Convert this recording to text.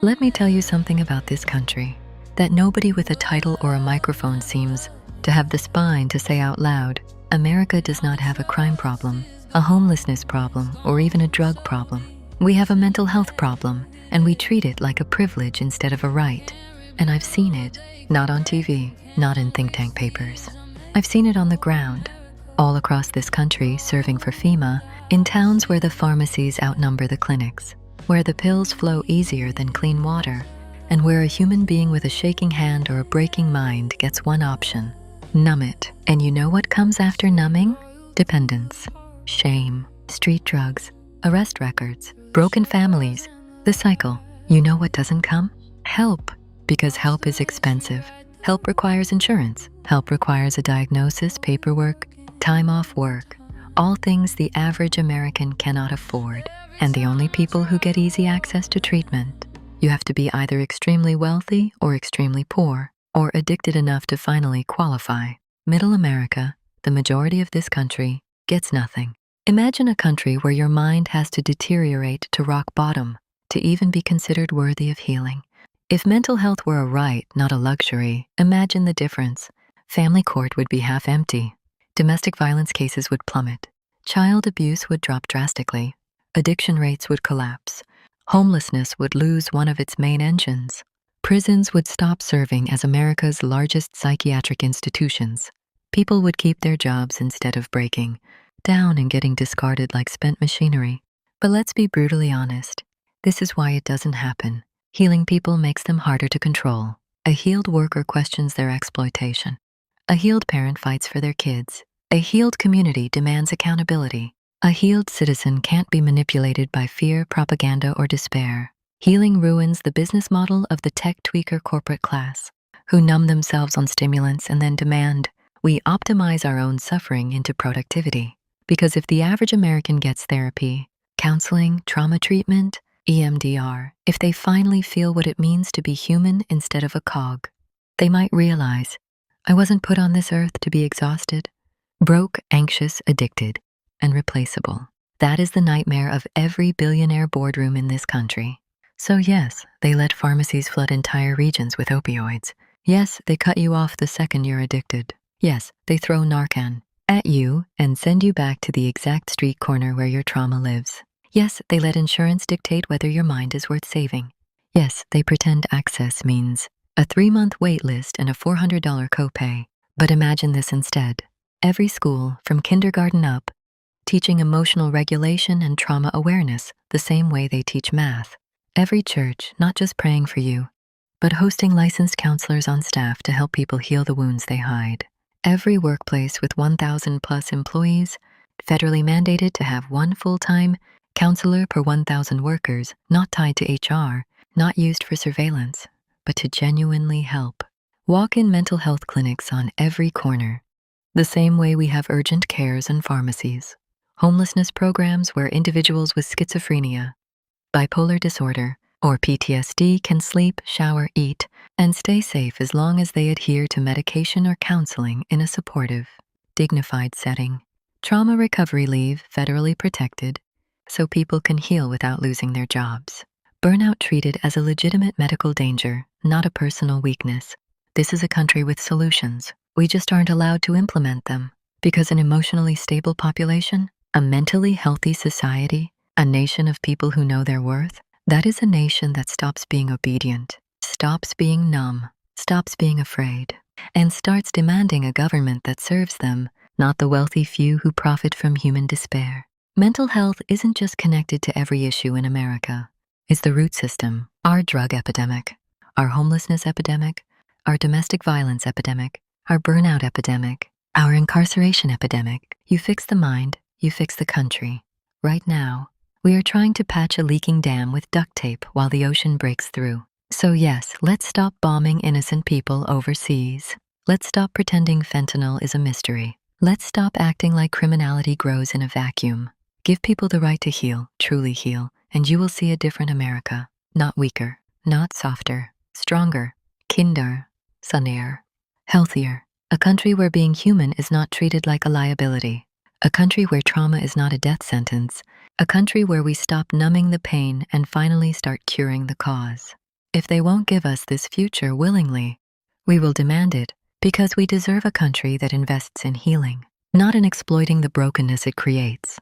Let me tell you something about this country that nobody with a title or a microphone seems to have the spine to say out loud. America does not have a crime problem, a homelessness problem, or even a drug problem. We have a mental health problem, and we treat it like a privilege instead of a right. And I've seen it, not on TV, not in think tank papers. I've seen it on the ground, all across this country serving for FEMA, in towns where the pharmacies outnumber the clinics, where the pills flow easier than clean water, and where a human being with a shaking hand or a breaking mind gets one option: numb it. And you know what comes after numbing? Dependence, shame, street drugs, arrest records, broken families, the cycle. You know what doesn't come? Help, because help is expensive. Help requires insurance. Help requires a diagnosis, paperwork, time off work, all things the average American cannot afford. And the only people who get easy access to treatment, you have to be either extremely wealthy or extremely poor, or addicted enough to finally qualify. Middle America, the majority of this country, gets nothing. Imagine a country where your mind has to deteriorate to rock bottom to even be considered worthy of healing. If mental health were a right, not a luxury, imagine the difference. Family court would be half empty. Domestic violence cases would plummet. Child abuse would drop drastically. Addiction rates would collapse. Homelessness would lose one of its main engines. Prisons would stop serving as America's largest psychiatric institutions. People would keep their jobs instead of breaking down and getting discarded like spent machinery. But let's be brutally honest. This is why it doesn't happen. Healing people makes them harder to control. A healed worker questions their exploitation. A healed parent fights for their kids. A healed community demands accountability. A healed citizen can't be manipulated by fear, propaganda, or despair. Healing ruins the business model of the tech tweaker corporate class, who numb themselves on stimulants and then demand we optimize our own suffering into productivity. Because if the average American gets therapy, counseling, trauma treatment, EMDR, if they finally feel what it means to be human instead of a cog, they might realize, I wasn't put on this earth to be exhausted, broke, anxious, addicted, and replaceable. That is the nightmare of every billionaire boardroom in this country. So yes, they let pharmacies flood entire regions with opioids. Yes, they cut you off the second you're addicted. Yes, they throw Narcan at you and send you back to the exact street corner where your trauma lives. Yes, they let insurance dictate whether your mind is worth saving. Yes, they pretend access means a 3-month wait list and a $400 copay. But imagine this instead. Every school, from kindergarten up, teaching emotional regulation and trauma awareness the same way they teach math. Every church, not just praying for you, but hosting licensed counselors on staff to help people heal the wounds they hide. Every workplace with 1,000 plus employees, federally mandated to have one full-time counselor per 1,000 workers, not tied to HR, not used for surveillance, but to genuinely help. Walk-in mental health clinics on every corner, the same way we have urgent cares and pharmacies. Homelessness programs where individuals with schizophrenia, bipolar disorder, or PTSD can sleep, shower, eat, and stay safe as long as they adhere to medication or counseling in a supportive, dignified setting. Trauma recovery leave, federally protected, so people can heal without losing their jobs. Burnout treated as a legitimate medical danger, not a personal weakness. This is a country with solutions. We just aren't allowed to implement them. Because an emotionally stable population, a mentally healthy society, a nation of people who know their worth, that is a nation that stops being obedient, stops being numb, stops being afraid, and starts demanding a government that serves them, not the wealthy few who profit from human despair. Mental health isn't just connected to every issue in America. It's the root system, our drug epidemic, our homelessness epidemic, our domestic violence epidemic, our burnout epidemic, our incarceration epidemic. You fix the mind, you fix the country. Right now, we are trying to patch a leaking dam with duct tape while the ocean breaks through. So yes, let's stop bombing innocent people overseas. Let's stop pretending fentanyl is a mystery. Let's stop acting like criminality grows in a vacuum. Give people the right to heal, truly heal, and you will see a different America. Not weaker, not softer, stronger, kinder, sunnier, healthier. A country where being human is not treated like a liability. A country where trauma is not a death sentence. A country where we stop numbing the pain and finally start curing the cause. If they won't give us this future willingly, we will demand it, because we deserve a country that invests in healing, not in exploiting the brokenness it creates.